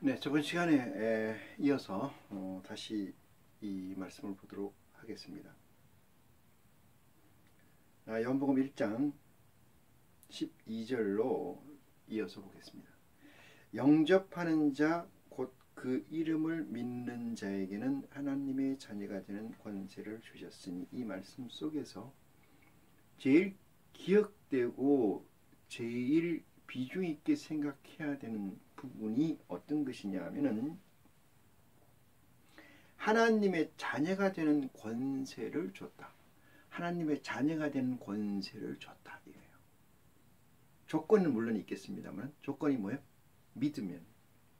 네, 저번 시간에 이어서 다시 이 말씀을 보도록 하겠습니다. 요한복음 1장 12절로 이어서 보겠습니다. 영접하는 자 곧 그 이름을 믿는 자에게는 하나님의 자녀가 되는 권세를 주셨으니, 이 말씀 속에서 제일 기억되고 제일 비중 있게 생각해야 되는 부분이 어떤 것이냐 하면은 하나님의 자녀가 되는 권세를 줬다. 하나님의 자녀가 되는 권세를 줬다 이거예요. 조건은 물론 있겠습니다만, 조건이 뭐예요? 믿으면,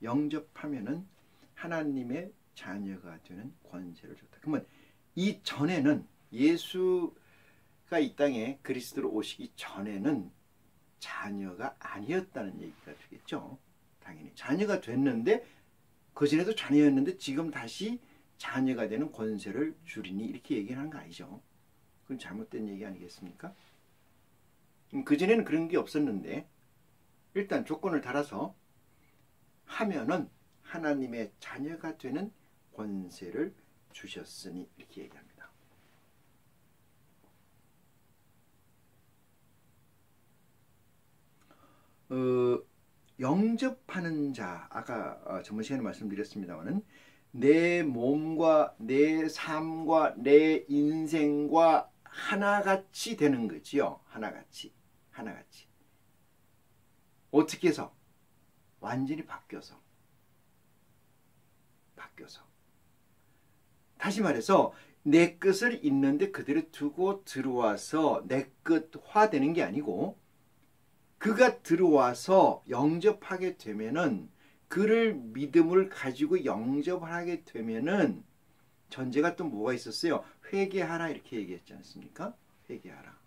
영접하면은 하나님의 자녀가 되는 권세를 줬다. 그러면 이 전에는, 예수가 이 땅에 그리스도로 오시기 전에는 자녀가 아니었다는 얘기가 되겠죠. 당연히 자녀가 됐는데, 그전에도 자녀였는데 지금 다시 자녀가 되는 권세를 주리니, 이렇게 얘기하는 거 아니죠. 그건 잘못된 얘기 아니겠습니까? 그전에는 그런 게 없었는데 일단 조건을 달아서 하면은 하나님의 자녀가 되는 권세를 주셨으니, 이렇게 얘기합니다. 영접하는 자, 아까 저번 시간에 말씀드렸습니다마는 내 몸과 내 삶과 내 인생과 하나같이 되는 거지요. 하나같이. 어떻게 해서? 완전히 바뀌어서. 다시 말해서 내 것을 있는데 그대로 두고 들어와서 내 것화 되는 게 아니고, 그가 들어와서 영접하게 되면은, 그를 믿음을 가지고 영접을 하게 되면은, 전제가 또 뭐가 있었어요? 회개하라, 이렇게 얘기했지 않습니까? 회개하라.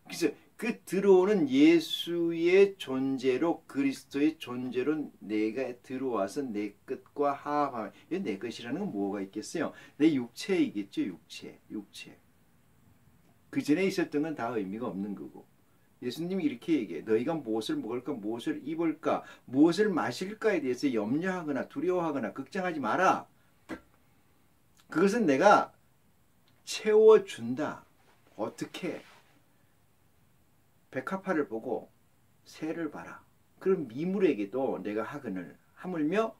그래서 그 들어오는 예수의 존재로, 그리스도의 존재로 내가 들어와서 내 것과 화합하면, 내 것이라는 건 뭐가 있겠어요? 내 육체이겠죠. 육체. 그 전에 있었던 건 다 의미가 없는 거고, 예수님이 이렇게 얘기해. 너희가 무엇을 먹을까, 무엇을 입을까, 무엇을 마실까에 대해서 염려하거나 두려워하거나 걱정하지 마라. 그것은 내가 채워준다. 어떻게? 백합화를 보고 새를 봐라. 그럼 미물에게도 내가 하거늘, 하물며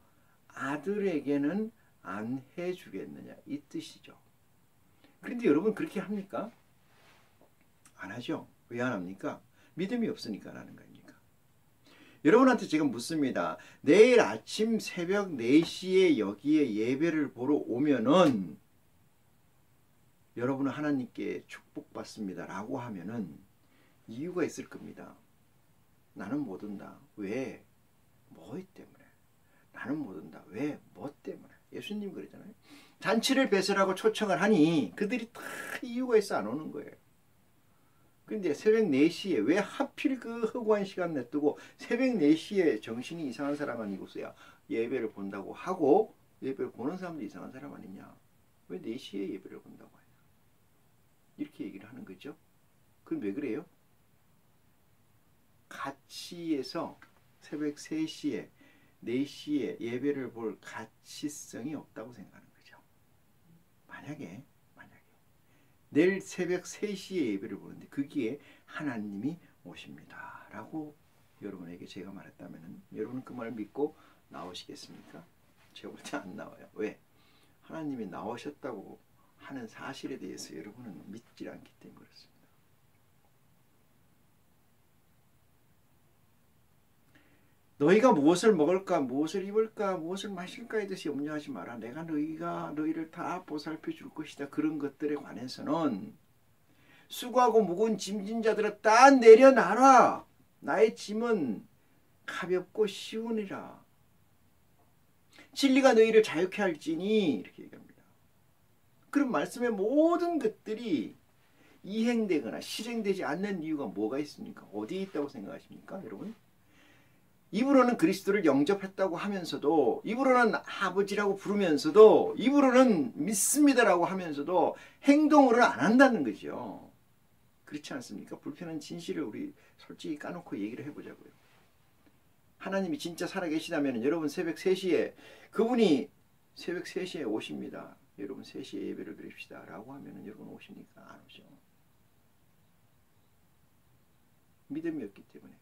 아들에게는 안 해주겠느냐, 이 뜻이죠. 그런데 여러분 그렇게 합니까? 안 하죠. 왜 안 합니까? 믿음이 없으니까 하는 거니까. 여러분한테 제가 묻습니다. 내일 아침 새벽 4시에 여기에 예배를 보러 오면은 여러분은 하나님께 축복받습니다 라고 하면은 이유가 있을 겁니다. 나는 못 온다. 왜? 뭐 때문에? 나는 못 온다. 왜? 뭐 때문에? 예수님 그러잖아요. 잔치를 배설하고 초청을 하니 그들이 다 이유가 있어 안 오는 거예요. 근데 새벽 4시에 왜 하필 그 허구한 시간 냅두고 새벽 4시에 정신이 이상한 사람 아니고서야 예배를 본다고 하고, 예배를 보는 사람도 이상한 사람 아니냐? 왜 4시에 예배를 본다고 하냐? 이렇게 얘기를 하는 거죠. 그럼 왜 그래요? 가치에서 새벽 3시에 4시에 예배를 볼 가치성이 없다고 생각하는 거죠. 만약에 내일 새벽 3시에 예배를 보는데 거기에 하나님이 오십니다 라고 여러분에게 제가 말했다면 여러분은 그 말을 믿고 나오시겠습니까? 제가 볼 때 안 나와요. 왜? 하나님이 나오셨다고 하는 사실에 대해서 여러분은 믿지 않기 때문에 그렇습니다. 너희가 무엇을 먹을까, 무엇을 입을까, 무엇을 마실까에 대해서 염려하지 마라. 내가 너희를 다 보살펴 줄 것이다. 그런 것들에 관해서는 수고하고 무거운 짐진 자들아 다 내려놔라. 나의 짐은 가볍고 쉬우니라. 진리가 너희를 자유케 할지니, 이렇게 얘기합니다. 그런 말씀의 모든 것들이 이행되거나 실행되지 않는 이유가 뭐가 있습니까? 어디에 있다고 생각하십니까, 여러분? 입으로는 그리스도를 영접했다고 하면서도, 입으로는 아버지라고 부르면서도, 입으로는 믿습니다라고 하면서도 행동으로는 안 한다는 거죠. 그렇지 않습니까? 불편한 진실을 우리 솔직히 까놓고 얘기를 해보자고요. 하나님이 진짜 살아계시다면 여러분 새벽 3시에 그분이 새벽 3시에 오십니다. 여러분 3시에 예배를 드립시다 라고 하면 여러분 오십니까? 안 오죠. 믿음이 없기 때문에.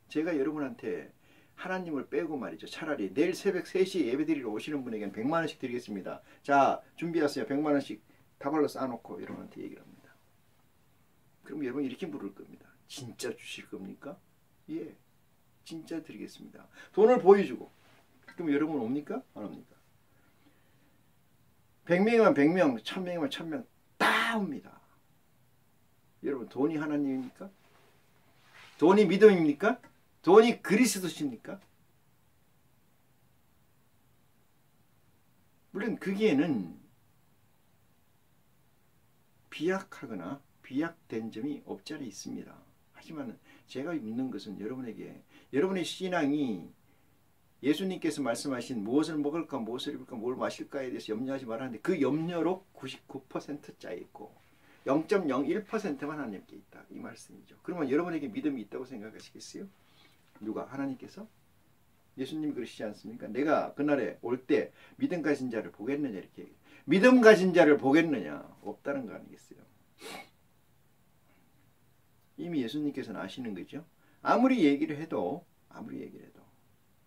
제가 여러분한테 하나님을 빼고 말이죠. 차라리 내일 새벽 3시에 예배드리러 오시는 분에게는 100만원씩 드리겠습니다. 자, 준비하세요. 100만원씩 다발로 쌓아놓고 여러분한테 얘기를 합니다. 그럼 여러분 이렇게 물을 겁니다. 진짜 주실 겁니까? 예, 진짜 드리겠습니다. 돈을 보여주고. 그럼 여러분 옵니까? 안 옵니까? 100명이면 100명, 1000명이면 1000명 다 옵니다. 여러분 돈이 하나님입니까? 돈이 믿음입니까? 돈이 그리스도십니까? 물론 거기에는 비약하거나 비약된 점이 없지 않아 있습니다. 하지만 제가 믿는 것은 여러분에게 여러분의 신앙이 예수님께서 말씀하신 무엇을 먹을까 무엇을 입을까 뭘 마실까에 대해서 염려하지 말라는데 그 염려로 99% 짜여 있고 0.01%만 하나님께 있다. 이 말씀이죠. 그러면 여러분에게 믿음이 있다고 생각하시겠어요? 누가? 하나님께서? 예수님이 그러시지 않습니까? 내가 그날에 올 때 믿음 가진 자를 보겠느냐 이렇게 얘기해요. 믿음 가진 자를 보겠느냐? 없다는 거 아니겠어요? 이미 예수님께서는 아시는 거죠. 아무리 얘기를 해도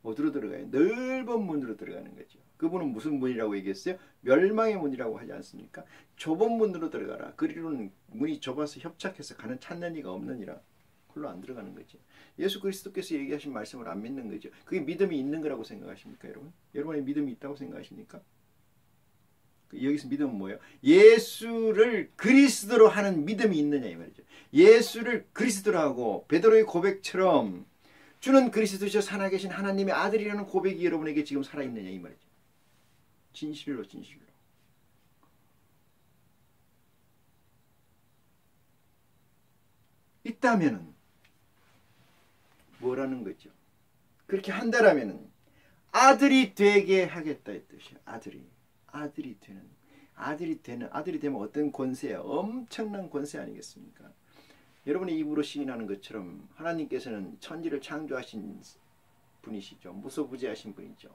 어디로 들어가요? 넓은 문으로 들어가는 거죠. 그분은 무슨 문이라고 얘기했어요? 멸망의 문이라고 하지 않습니까? 좁은 문으로 들어가라. 그리로는 문이 좁아서 협착해서 가는 찾는 이가 없느니라. 그걸로 안 들어가는 거죠. 예수 그리스도께서 얘기하신 말씀을 안 믿는 거죠. 그게 믿음이 있는 거라고 생각하십니까, 여러분? 여러분의 믿음이 있다고 생각하십니까? 여기서 믿음은 뭐예요? 예수를 그리스도로 하는 믿음이 있느냐 이 말이죠. 예수를 그리스도로 하고 베드로의 고백처럼 주는 그리스도시여 살아계신 하나님의 아들이라는 고백이 여러분에게 지금 살아있느냐 이 말이죠. 진실로 진실로. 있다면은 뭐라는 거죠? 그렇게 한다라면은 아들이 되게 하겠다 이 뜻이에요. 아들이 되면 어떤 권세야? 엄청난 권세 아니겠습니까? 여러분의 입으로 시인하는 것처럼 하나님께서는 천지를 창조하신 분이시죠. 무소부재하신 분이죠.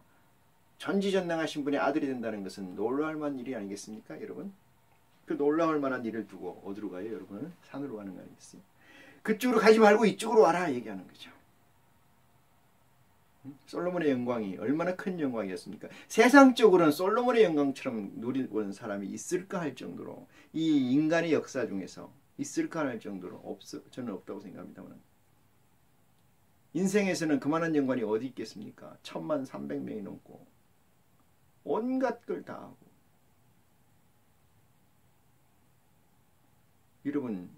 전지전능하신 분의 아들이 된다는 것은 놀라울 만한 일이 아니겠습니까, 여러분? 그 놀라울 만한 일을 두고 어디로 가요, 여러분은? 산으로 가는 거 아니겠어요? 그쪽으로 가지 말고 이쪽으로 와라 얘기하는 거죠. 솔로몬의 영광이 얼마나 큰 영광이었습니까? 세상적으로는 솔로몬의 영광처럼 누리는 사람이 있을까 할 정도로 이 인간의 역사 중에서 있을까 할 정도로 저는 없다고 생각합니다만 인생에서는 그만한 영광이 어디 있겠습니까? 1300명이 넘고 온갖 걸 다 하고. 여러분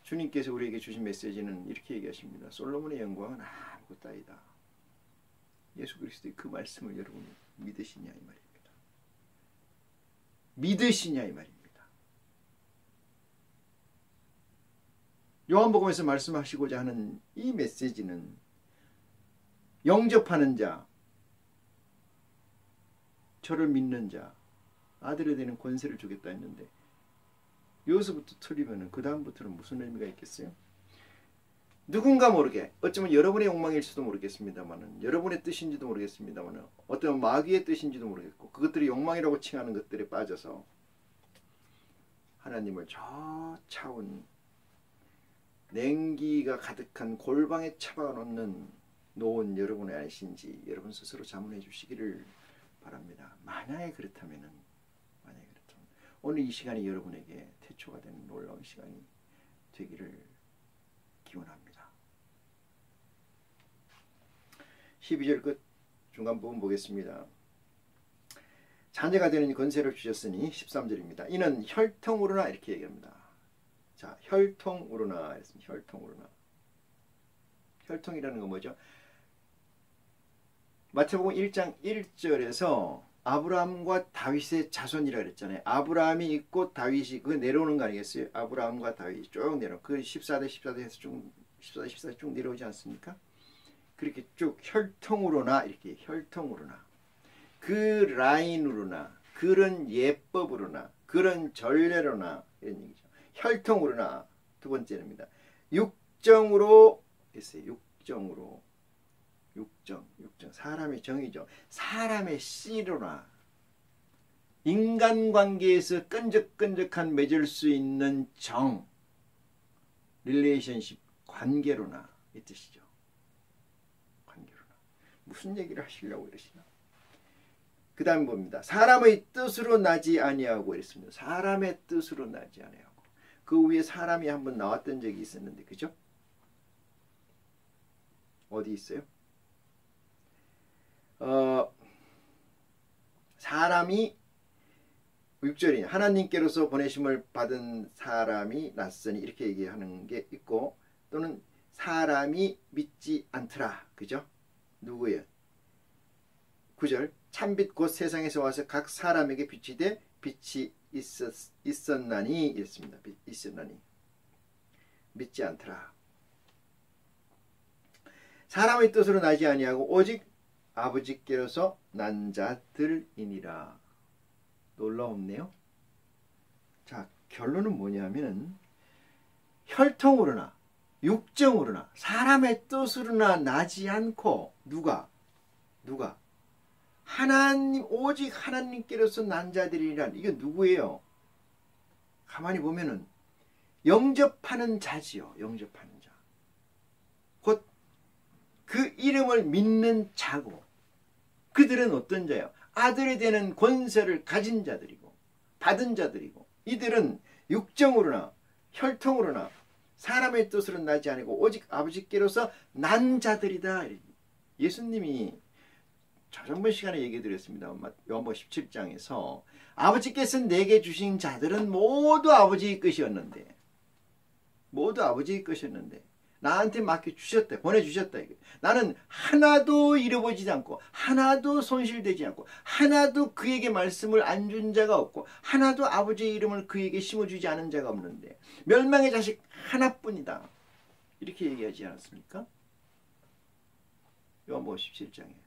주님께서 우리에게 주신 메시지는 이렇게 얘기하십니다. 솔로몬의 영광은 아무것도 아니다. 예수 그리스도의 그 말씀을 여러분이 믿으시냐 이 말입니다. 믿으시냐 이 말입니다. 요한복음에서 말씀하시고자 하는 이 메시지는 영접하는 자, 저를 믿는 자, 아들에 대한 권세를 주겠다 했는데 여기서부터 틀리면 그 다음부터는 무슨 의미가 있겠어요? 누군가 모르게 어쩌면 여러분의 욕망일 수도 모르겠습니다만 여러분의 뜻인지도 모르겠습니다만 어떤 마귀의 뜻인지도 모르겠고 그것들이 욕망이라고 칭하는 것들에 빠져서 하나님을 저 차원 냉기가 가득한 골방에 처박아놓는 노은 여러분의 아이신지 여러분 스스로 자문해 주시기를 바랍니다. 만약에 그렇다면 오늘 이 시간이 여러분에게 태초가 되는 놀라운 시간이 되기를 기원합니다. 12절 끝 중간 부분 보겠습니다. 자녀가 되는 권세를 주셨으니 13절입니다. 이는 혈통으로나 이렇게 얘기합니다. 자, 혈통으로나 했습니다. 혈통으로나. 혈통이라는 건 뭐죠? 마태복음 1장 1절에서 아브라함과 다윗의 자손이라 그랬잖아요. 아브라함이 있고 다윗이 그 내려오는 거 아니겠어요? 아브라함과 다윗이 쭉 내려. 그 14대 14대에서 쭉 14대 쭉 내려오지 않습니까? 그렇게 쭉 혈통으로나 이렇게 혈통으로나 그 라인으로나 그런 예법으로나 그런 전례로나 이런 얘기죠. 혈통으로나 두 번째입니다. 육정으로 했어요. 육정으로 육정 사람의 정이죠. 사람의 씨로나 인간관계에서 끈적끈적한 맺을 수 있는 정 릴레이션십 관계로나 이 뜻이죠. 관계로나 무슨 얘기를 하시려고 이러시나. 그 다음 봅니다. 사람의 뜻으로 나지 아니하고 이랬습니다. 사람의 뜻으로 나지 아니하고. 그 위에 사람이 한번 나왔던 적이 있었는데 그죠? 어디 있어요? 사람이 6절이 하나님께로서 보내심을 받은 사람이 낫으니 이렇게 얘기하는 게 있고 또는 사람이 믿지 않더라. 그죠? 누구예요? 9절 참빛 곧 세상에서 와서 각 사람에게 빛이 돼 빛이 있었나니 이랬습니다. 있었나니 믿지 않더라. 사람의 뜻으로 나지 아니하고 오직 아버지께로서 난 자들이니라. 놀라웠네요. 자, 결론은 뭐냐면 혈통으로나 육정으로나 사람의 뜻으로나 나지 않고 누가 하나님 오직 하나님께로서 난 자들이란 이게 누구예요? 가만히 보면은 영접하는 자지요. 영접하는 자. 곧 그 이름을 믿는 자고 그들은 어떤 자예요? 아들이 되는 권세를 가진 자들이고 받은 자들이고 이들은 육정으로나 혈통으로나 사람의 뜻으로 나지 아니고 오직 아버지께로서 난 자들이다. 예수님이 저전번 시간에 얘기 드렸습니다. 요한복음 17장에서 아버지께서 내게 주신 자들은 모두 아버지의 것이었는데 나한테 맡겨주셨다. 보내주셨다. 나는 하나도 잃어버리지 않고 하나도 손실되지 않고 하나도 그에게 말씀을 안 준 자가 없고 하나도 아버지의 이름을 그에게 심어주지 않은 자가 없는데 멸망의 자식 하나뿐이다. 이렇게 얘기하지 않았습니까? 요한복음 17장이에요.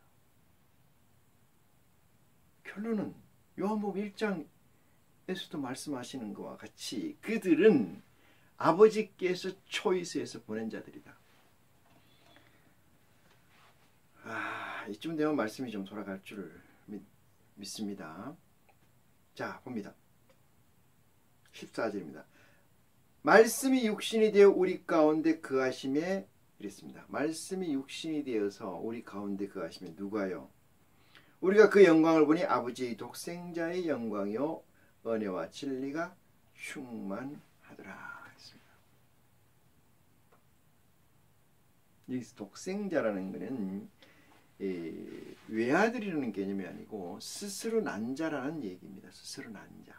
결론은 요한복음 1장에서도 말씀하시는 것과 같이 그들은 아버지께서 초이스해서 보낸 자들이다. 이쯤 되면 말씀이 좀 돌아갈 줄 믿습니다. 자, 봅니다. 14절입니다. 말씀이 육신이 되어 우리 가운데 거하심에 이랬습니다. 말씀이 육신이 되어서 우리 가운데 거하심에 누가요? 우리가 그 영광을 보니 아버지의 독생자의 영광이요 은혜와 진리가 충만하더라. 여기서 독생자라는 것은 외아들이라는 개념이 아니고 스스로 난 자라는 얘기입니다. 스스로 난 자,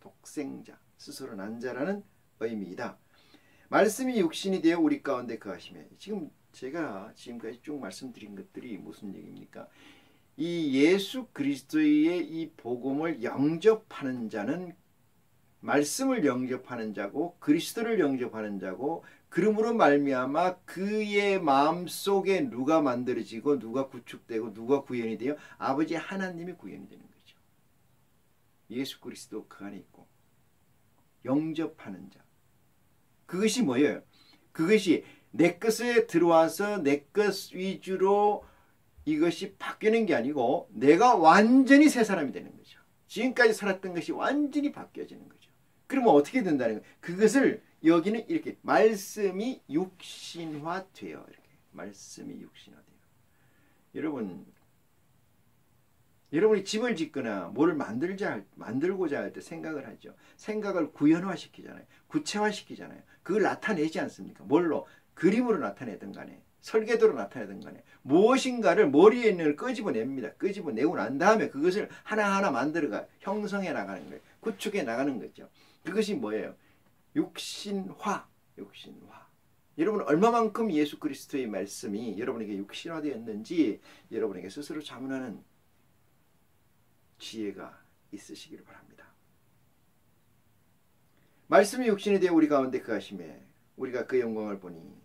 독생자, 스스로 난 자라는 의미이다. 말씀이 육신이 되어 우리 가운데 거하심에 지금 제가 지금까지 쭉 말씀드린 것들이 무슨 얘기입니까? 이 예수 그리스도의 이 복음을 영접하는 자는 말씀을 영접하는 자고 그리스도를 영접하는 자고 그러므로 말미암아 그의 마음속에 누가 만들어지고 누가 구축되고 누가 구현이 되어 아버지 하나님이 구현이 되는 거죠. 예수 그리스도 그 안에 있고 영접하는 자. 그것이 뭐예요? 그것이 내 것에 들어와서 내 것 위주로 이것이 바뀌는 게 아니고 내가 완전히 새 사람이 되는 거죠. 지금까지 살았던 것이 완전히 바뀌어지는 거죠. 그러면 어떻게 된다는 거예요? 그것을 여기는 이렇게 말씀이 육신화돼요. 이렇게 말씀이 육신화돼요. 여러분이 집을 짓거나 뭘 만들고자 할 때 생각을 하죠. 생각을 구현화시키잖아요. 구체화시키잖아요. 그걸 나타내지 않습니까? 뭘로? 그림으로 나타내든 간에 설계도로 나타내든 간에 무엇인가를 머리에 있는 걸 끄집어냅니다. 끄집어내고 난 다음에 그것을 하나하나 만들어가 형성해 나가는 거예요. 구축해 나가는 거죠. 그것이 뭐예요? 육신화. 여러분 얼마만큼 예수 그리스도의 말씀이 여러분에게 육신화되었는지 여러분에게 스스로 자문하는 지혜가 있으시기를 바랍니다. 말씀이 육신이 되어 우리 가운데 거하심에 우리가 그 영광을 보니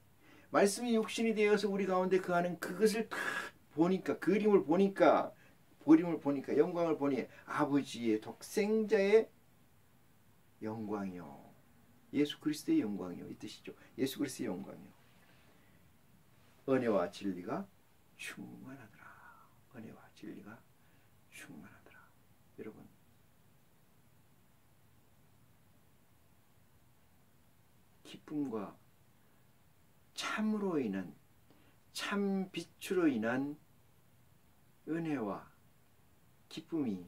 말씀이 육신이 되어서 우리 가운데 거하는 그것을 다 보니까 그림을 보니까 영광을 보니 아버지의 독생자의 영광이요. 예수 그리스도의 영광이요. 이 뜻이죠. 예수 그리스도의 영광이요. 은혜와 진리가 충만하더라. 은혜와 진리가 충만하더라. 여러분, 기쁨과 참으로 인한, 참 빛으로 인한 은혜와 기쁨이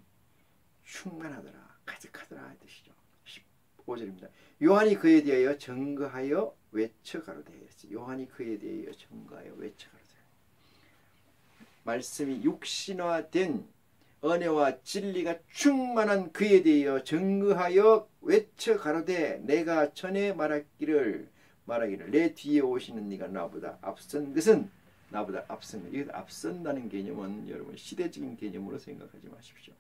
충만하더라, 가득하더라 이 뜻이죠. 15절입니다. 요한이 그에 대하여 증거하여 외쳐 가로되. 요한이 그에 대하여 증거하여 외쳐 가로되. 말씀이 육신화된 은혜와 진리가 충만한 그에 대하여 증거하여 외쳐 가로되 내가 전에 말하기를 내 뒤에 오시는 네가 나보다 앞선 것은 나보다 앞선 것. 이거 앞선다는 개념은 여러분 시대적인 개념으로 생각하지 마십시오.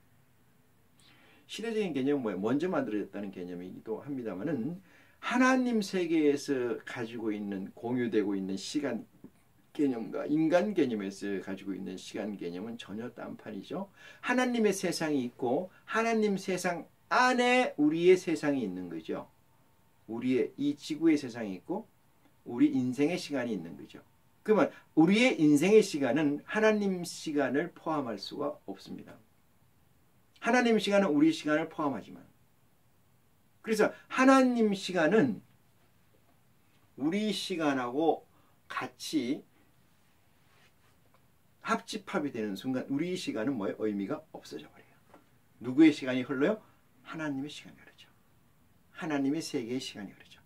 시대적인 개념은 뭐예요? 먼저 만들어졌다는 개념이기도 합니다만은 하나님 세계에서 가지고 있는, 공유되고 있는 시간 개념과 인간 개념에서 가지고 있는 시간 개념은 전혀 딴판이죠. 하나님의 세상이 있고 하나님 세상 안에 우리의 세상이 있는 거죠. 우리의 이 지구의 세상이 있고 우리 인생의 시간이 있는 거죠. 그러면 우리의 인생의 시간은 하나님 시간을 포함할 수가 없습니다. 하나님 시간은 우리 시간을 포함하지만, 그래서 하나님 시간은 우리 시간하고 같이 합집합이 되는 순간 우리 시간은 뭐예요? 의미가 없어져 버려요. 누구의 시간이 흘러요? 하나님의 시간이 흐르죠. 하나님의 세계의 시간이 흐르죠.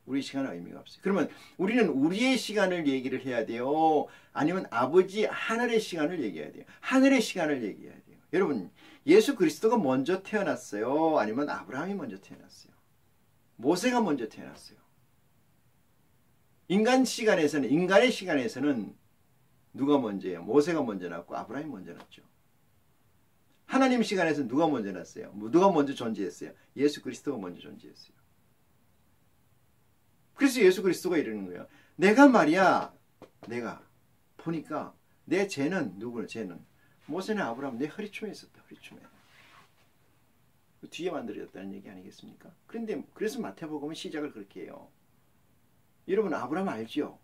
우리 시간은 의미가 없어요. 그러면 우리는 우리의 시간을 얘기를 해야 돼요? 아니면 아버지 하늘의 시간을 얘기해야 돼요? 하늘의 시간을 얘기해야 돼요. 여러분, 예수 그리스도가 먼저 태어났어요? 아니면 아브라함이 먼저 태어났어요? 모세가 먼저 태어났어요? 인간의 시간에서는 누가 먼저예요? 모세가 먼저 났고 아브라함이 먼저 났죠. 하나님 시간에서는 누가 먼저 났어요? 누가 먼저 존재했어요? 예수 그리스도가 먼저 존재했어요. 그래서 예수 그리스도가 이러는 거예요. 내가 말이야, 내가 보니까 내 죄는 누구는? 죄는 모세는 아브라함 내 허리춤에 있었다. 허리춤에. 뒤에 만들어졌다는 얘기 아니겠습니까? 그런데 그래서 마태복음은 시작을 그렇게 해요. 여러분 아브라함 알죠?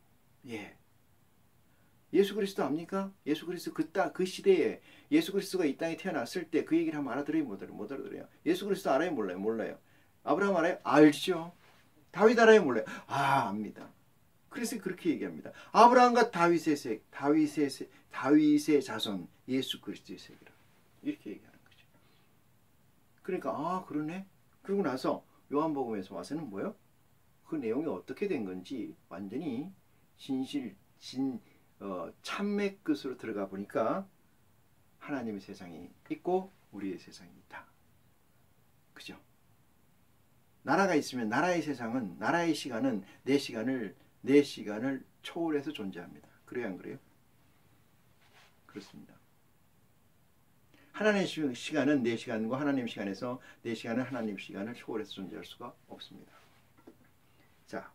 예. 예수 그리스도 압니까? 예수 그리스도 그 시대에 예수 그리스도가 이 땅에 태어났을 때 그 얘기를 하면 알아들어요? 못 알아들어요? 예수 그리스도 알아요? 몰라요? 몰라요. 아브라함 알아요? 알죠. 다윗 알아요? 몰라요? 압니다. 그래서 그렇게 얘기합니다. 아브라함과 다윗의 자손 예수 그리스도의 세계라. 이렇게 얘기하는 거죠. 그러니까 그러네. 그러고 나서 요한복음에서 와서는 뭐예요? 그 내용이 어떻게 된 건지 완전히 참의 끝으로 들어가 보니까 하나님의 세상이 있고 우리의 세상이 있다. 그죠? 나라가 있으면 나라의 세상은, 나라의 시간은 내 시간을 초월해서 존재합니다. 그래요, 안 그래요? 그렇습니다. 하나님의 시간은 내 시간과 하나님 시간에서 내 시간은 하나님 시간을 초월해서 존재할 수가 없습니다. 자,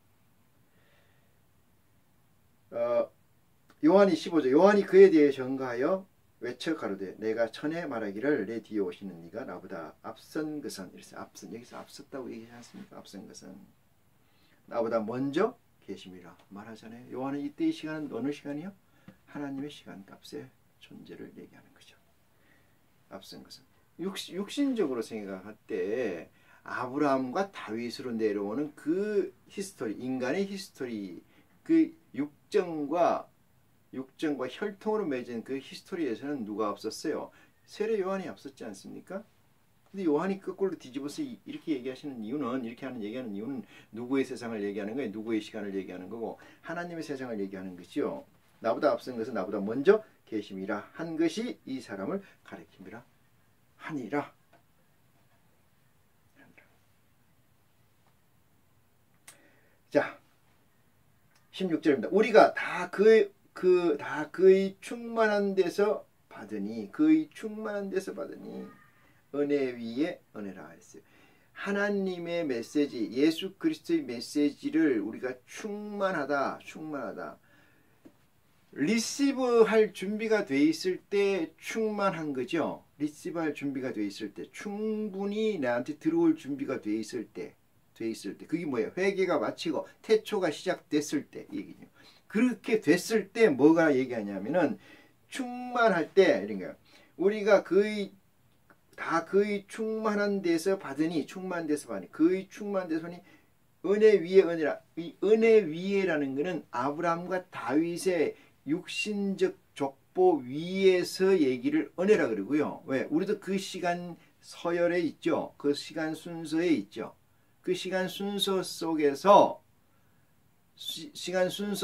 요한이 15절. 요한이 그에 대해 증거하여 외쳐 가로되 내가 전에 말하기를 내 뒤에 오시는 네가 나보다 앞선 것은, 이래서 앞선, 여기서 앞섰다고 얘기하지 않습니까? 앞선 것은 나보다 먼저 계심이라 말하잖아요. 요한은 이때의 시간은 어느 시간이요? 하나님의 시간 값의 존재를 얘기하는 거죠. 앞선 것은 육신적으로 생각할 때 아브라함과 다윗으로 내려오는 그 히스토리, 인간의 히스토리, 그 육정과 혈통으로 맺은 그 히스토리에서는 누가 앞섰어요? 세례 요한이 앞섰지 않습니까? 근데 요한이 거꾸로 뒤집어서 이렇게 얘기하는 이유는 누구의 세상을 얘기하는 거예요? 누구의 시간을 얘기하는 거고 하나님의 세상을 얘기하는 거죠. 나보다 앞선 것은 나보다 먼저 계심이라 한 것이 이 사람을 가리킴이라 하니라. 자, 16절입니다. 우리가 다 그의 충만한 데서 받으니 은혜 위에 은혜라 했어요. 하나님의 메시지, 예수 그리스도의 메시지를 우리가 충만하다 리시브할 준비가 돼 있을 때 충만한 거죠. 리시브할 준비가 돼 있을 때, 충분히 나한테 들어올 준비가 돼 있을 때 돼 있을 때, 그게 뭐예요? 회개가 마치고 태초가 시작됐을 때 얘기죠. 그렇게 됐을 때 뭐가 얘기하냐면은 충만할 때 이런 거예요. 우리가 그의 충만한 데서 받으니, 충만돼서 받으니, 그의 충만돼서 받으니 은혜 위에 은혜라. 이 은혜 위에라는 것은 아브라함과 다윗의 육신적 족보 위에서 얘기를 은혜라 그러고요. 왜? 우리도 그 시간 서열에 있죠. 그 시간 순서에 있죠. 그 시간 순서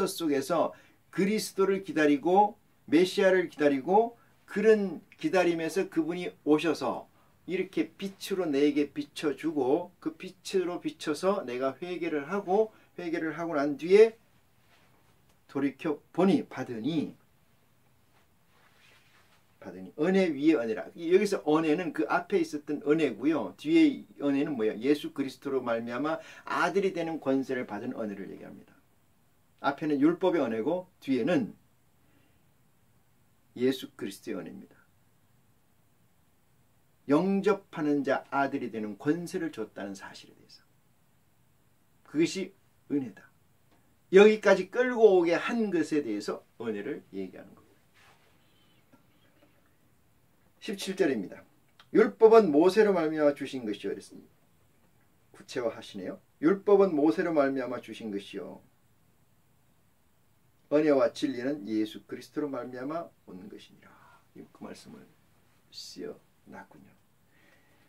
속에서 그리스도를 기다리고 메시아를 기다리고 그런 기다림에서 그분이 오셔서 이렇게 빛으로 내게 비춰주고 그 빛으로 비춰서 내가 회개를 하고 난 뒤에 돌이켜 보니 받으니 은혜 위에 은혜라. 여기서 은혜는 그 앞에 있었던 은혜고요. 뒤에 은혜는 뭐예요? 예수 그리스도로 말미암아 아들이 되는 권세를 받은 은혜를 얘기합니다. 앞에는 율법의 은혜고 뒤에는 예수 그리스도의 은혜입니다. 영접하는 자 아들이 되는 권세를 줬다는 사실에 대해서. 그것이 은혜다. 여기까지 끌고 오게 한 것에 대해서 은혜를 얘기하는 겁니다. 17절입니다. 율법은 모세로 말미암아 주신 것이요. 그랬습니다. 구체화하시네요. 율법은 모세로 말미암아 주신 것이요. 은혜와 진리는 예수 그리스도로 말미암아 온 것이니라. 그 말씀을 씌어놨군요.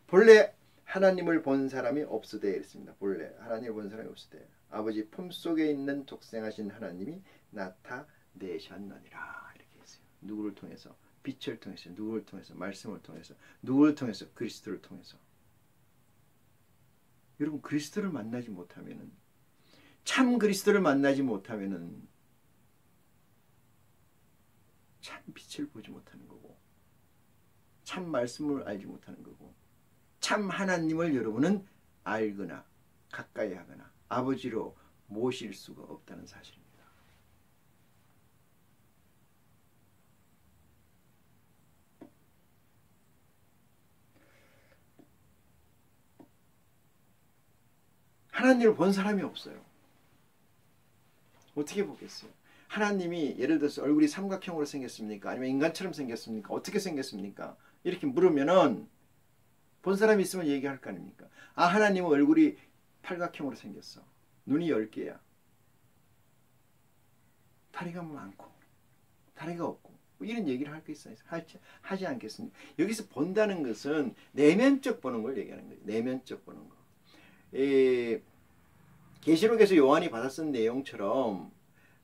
본래 하나님을 본 사람이 없으되 그랬습니다. 본래 하나님을 본 사람이 없으되 아버지 품속에 있는 독생하신 하나님이 나타내셨느니라. 이렇게 했어요. 누구를 통해서? 빛을 통해서. 누구를 통해서? 말씀을 통해서. 누구를 통해서? 그리스도를 통해서. 여러분, 그리스도를 만나지 못하면은, 참 그리스도를 만나지 못하면은 참 빛을 보지 못하는 거고, 참 말씀을 알지 못하는 거고, 참 하나님을 여러분은 알거나 가까이 하거나 아버지로 모실 수가 없다는 사실입니다. 하나님을 본 사람이 없어요. 어떻게 보겠어요? 하나님이 예를 들어서 얼굴이 삼각형으로 생겼습니까? 아니면 인간처럼 생겼습니까? 어떻게 생겼습니까? 이렇게 물으면은 본 사람이 있으면 얘기할 거 아닙니까? 아, 하나님은 얼굴이 팔각형으로 생겼어. 눈이 10개야. 다리가 많고 다리가 없고 뭐 이런 얘기를 할 게 있어요. 하지 않겠습니까? 여기서 본다는 것은 내면적 보는 걸 얘기하는 거예요. 내면적 보는 거. 계시록에서 요한이 받았던 내용처럼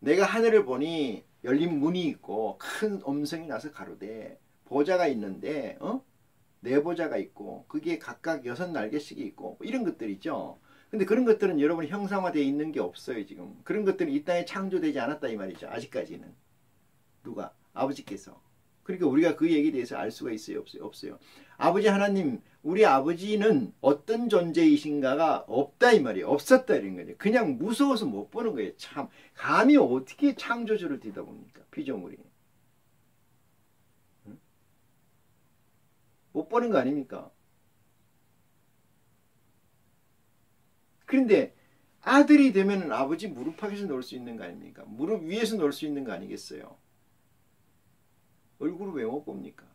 내가 하늘을 보니 열린 문이 있고 큰 음성이 나서 가로되 보좌가 있는데 네 보좌가 있고 그게 각각 6날개씩이 있고 뭐 이런 것들이죠. 근데 그런 것들은 여러분 형상화되어 있는 게 없어요. 지금 그런 것들은 이 땅에 창조되지 않았다 이 말이죠. 아직까지는. 누가? 아버지께서. 그러니까 우리가 그 얘기에 대해서 알 수가 있어요? 없어요? 없어요. 아버지 하나님, 우리 아버지는 어떤 존재이신가가 없다 이 말이에요. 없었다 이런 거죠. 그냥 무서워서 못 보는 거예요. 참 감히 어떻게 창조주를 뒤다봅니까? 피조물이. 응? 못 보는 거 아닙니까? 그런데 아들이 되면 아버지 무릎 앞에서 놀 수 있는 거 아닙니까? 무릎 위에서 놀 수 있는 거 아니겠어요? 얼굴을 왜 못 봅니까?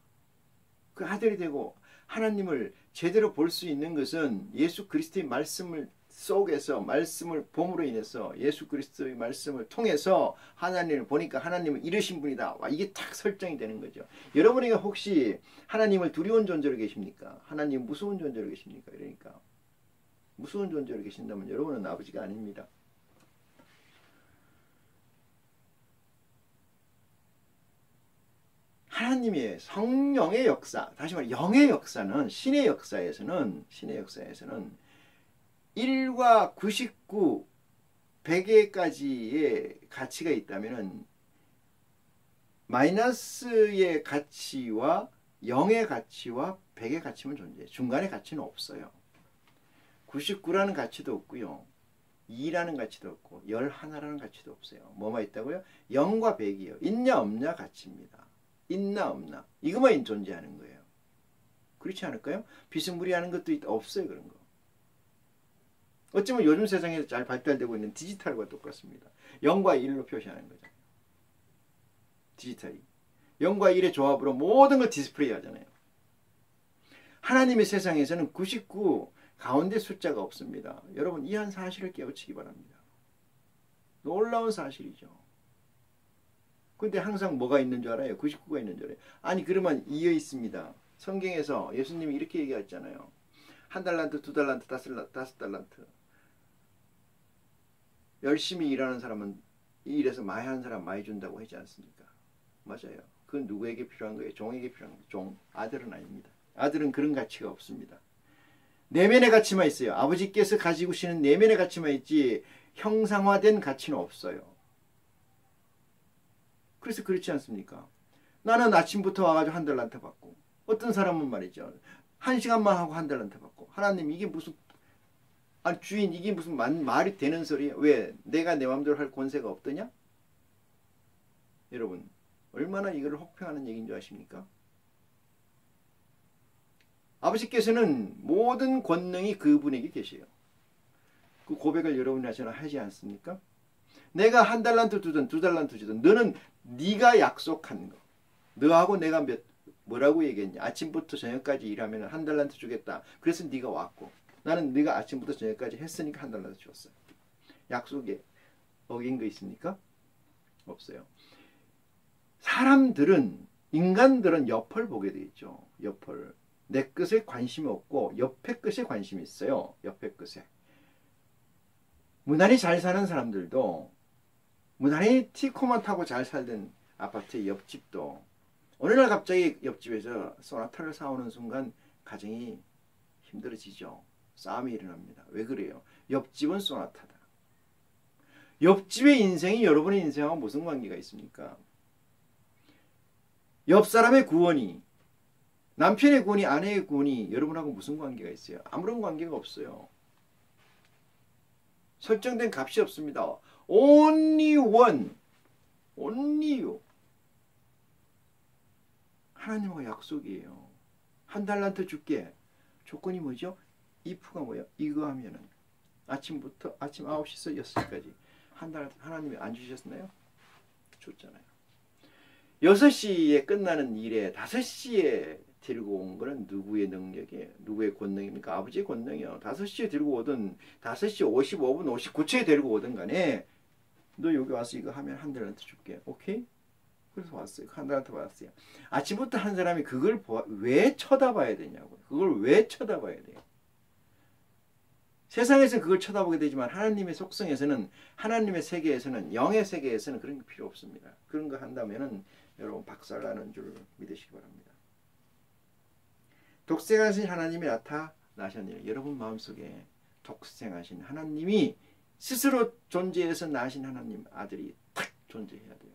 그 아들이 되고 하나님을 제대로 볼 수 있는 것은 예수 그리스도의 말씀을 속에서 말씀을 봄으로 인해서 예수 그리스도의 말씀을 통해서 하나님을 보니까 하나님은 이러신 분이다. 와, 이게 딱 설정이 되는 거죠. 여러분에게 혹시 하나님을 두려운 존재로 계십니까? 하나님 무서운 존재로 계십니까? 그러니까 무서운 존재로 계신다면 여러분은 아버지가 아닙니다. 하나님의 성령의 역사, 다시 말해 영의 역사는 신의 역사에서는 1과 99, 100개까지의 가치가 있다면 마이너스의 가치와 0의 가치와 100의 가치만 존재해요. 중간의 가치는 없어요. 99라는 가치도 없고요. 2라는 가치도 없고 11라는 가치도 없어요. 뭐만 있다고요? 0과 100이요. 있냐 없냐 가치입니다. 있나 없나 이것만 존재하는 거예요. 그렇지 않을까요? 비스무리하는 것도 없어요. 그런 거. 어쩌면 요즘 세상에서 잘 발달되고 있는 디지털과 똑같습니다. 0과 1로 표시하는 거죠. 디지털이. 0과 1의 조합으로 모든 걸 디스플레이 하잖아요. 하나님의 세상에서는 99 가운데 숫자가 없습니다. 여러분 이 한 사실을 깨우치기 바랍니다. 놀라운 사실이죠. 근데 항상 뭐가 있는 줄 알아요? 99가 있는 줄 알아요. 아니 그러면 이어 있습니다. 성경에서 예수님이 이렇게 얘기했잖아요. 1달란트, 2달란트, 5달란트. 열심히 일하는 사람은 이 일에서 많이 하는 사람 많이 준다고 하지 않습니까? 맞아요. 그건 누구에게 필요한 거예요? 종에게 필요한 거예요. 종. 아들은 아닙니다. 아들은 그런 가치가 없습니다. 내면의 가치만 있어요. 아버지께서 가지고 계시는 내면의 가치만 있지 형상화된 가치는 없어요. 그래서 그렇지 않습니까? 나는 아침부터 와가지고 1달란트 받고 어떤 사람은 말이죠. 1시간만 하고 1달란트 받고 하나님 이게 무슨 아니 주인 이게 무슨 말이 되는 소리야? 왜? 내가 내 마음대로 할 권세가 없더냐? 여러분 얼마나 이걸 혹평하는 얘기인 줄 아십니까? 아버지께서는 모든 권능이 그분에게 계세요. 그 고백을 여러분이나 저나 하지 않습니까? 내가 1달란트 주든 2달란트 주든 너는 네가 약속한 거. 너하고 내가 뭐라고 얘기했냐. 아침부터 저녁까지 일하면 1달란트 주겠다. 그래서 네가 왔고 나는 네가 아침부터 저녁까지 했으니까 1달란트 줬어. 약속에 어긴 거 있습니까? 없어요. 사람들은 인간들은 옆을 보게 돼 있죠. 옆을. 내 것에 관심이 없고 옆의 것에 관심이 있어요. 옆의 것에. 무난히 잘 사는 사람들도 무난히 티코만 타고 잘 살던 아파트의 옆집도 어느 날 갑자기 옆집에서 소나타를 사오는 순간 가정이 힘들어지죠. 싸움이 일어납니다. 왜 그래요? 옆집은 소나타다. 옆집의 인생이 여러분의 인생하고 무슨 관계가 있습니까? 옆 사람의 구원이 남편의 구원이 아내의 구원이 여러분하고 무슨 관계가 있어요? 아무런 관계가 없어요. 설정된 값이 없습니다. Only one. Only you. 하나님과 약속이에요. 1달란트 줄게. 조건이 뭐죠? if가 뭐예요? 이거 하면은 아침부터 아침 9시에서 6시까지 1달란트 하나님이 안 주셨나요? 줬잖아요. 6시에 끝나는 일에 5시에 들고 온 거는 누구의 능력이에요? 누구의 권능입니까? 아버지의 권능이요. 5시에 들고 오든 5시 55분 59초에 데리고 오든 간에 너 여기 와서 이거 하면 1달란트 줄게. 오케이? 그래서 왔어요. 1달란트 받았어요. 아침부터 한 사람이 그걸 왜 쳐다봐야 되냐고요. 그걸 왜 쳐다봐야 돼요? 세상에서 그걸 쳐다보게 되지만 하나님의 속성에서는 하나님의 세계에서는 영의 세계에서는 그런 게 필요 없습니다. 그런 거 한다면은 여러분 박살나는 줄 믿으시기 바랍니다. 독생하신 하나님이 나타나셨느니라. 여러분 마음속에 독생하신 하나님이 스스로 존재해서 나신 하나님 아들이 탁 존재해야 돼요.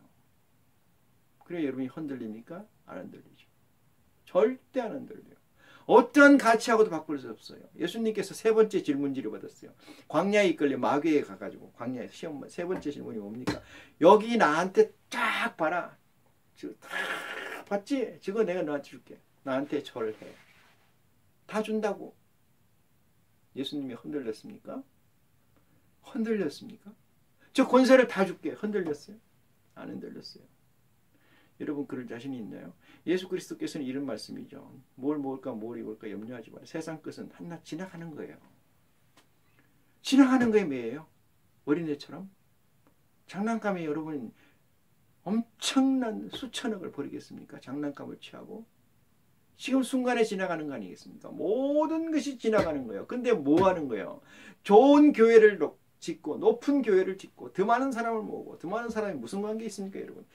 그래야 여러분이 흔들립니까? 안 흔들리죠. 절대 안 흔들려요. 어떤 가치하고도 바꿀 수 없어요. 예수님께서 3번째 질문지를 받았어요. 광야에 이끌려 마귀에 가가지고 광야에서 시험 3번째 질문이 뭡니까? 여기 나한테 쫙 봐라. 지금 다 봤지? 저거 내가 너한테 줄게. 나한테 절해. 다 준다고. 예수님이 흔들렸습니까? 흔들렸습니까? 저 권세를 다 줄게. 흔들렸어요? 안 흔들렸어요. 여러분 그럴 자신이 있나요? 예수 그리스도께서는 이런 말씀이죠. 뭘 먹을까 뭘 입을까 염려하지 마라. 세상 것은 한낱 지나가는 거예요. 지나가는 거에 뭐예요? 어린애처럼? 장난감에 여러분 엄청난 수천억을 버리겠습니까? 장난감을 취하고. 지금 순간에 지나가는 거 아니겠습니까? 모든 것이 지나가는 거예요. 근데 뭐 하는 거예요? 좋은 교회를 짓고 높은 교회를 짓고 더 많은 사람을 모으고 더 많은 사람이 무슨 관계 있습니까 여러분?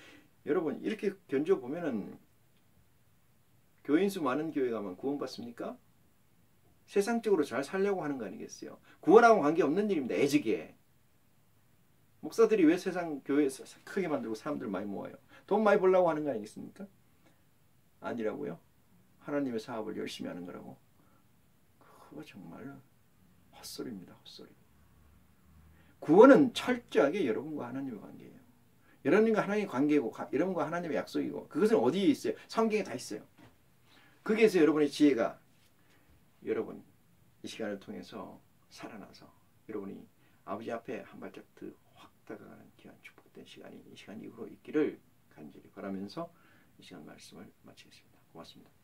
여러분 이렇게 견뎌보면은 교인 수 많은 교회 가면 구원받습니까? 세상적으로 잘 살려고 하는 거 아니겠어요? 구원하고 관계없는 일입니다. 애지게. 목사들이 왜 세상 교회 크게 만들고 사람들 많이 모아요? 돈 많이 벌려고 하는 거 아니겠습니까? 아니라고요? 하나님의 사업을 열심히 하는 거라고? 그거 정말 헛소리입니다. 헛소리. 구원은 철저하게 여러분과 하나님의 관계예요. 여러분과 하나님의 관계고 여러분과 하나님의 약속이고 그것은 어디에 있어요? 성경에 다 있어요. 거기에서 여러분의 지혜가 여러분 이 시간을 통해서 살아나서 여러분이 아버지 앞에 한 발짝 더 확 다가가는 귀한 축복된 시간이 이 시간 이후로 있기를 간절히 바라면서 이 시간 말씀을 마치겠습니다. 고맙습니다.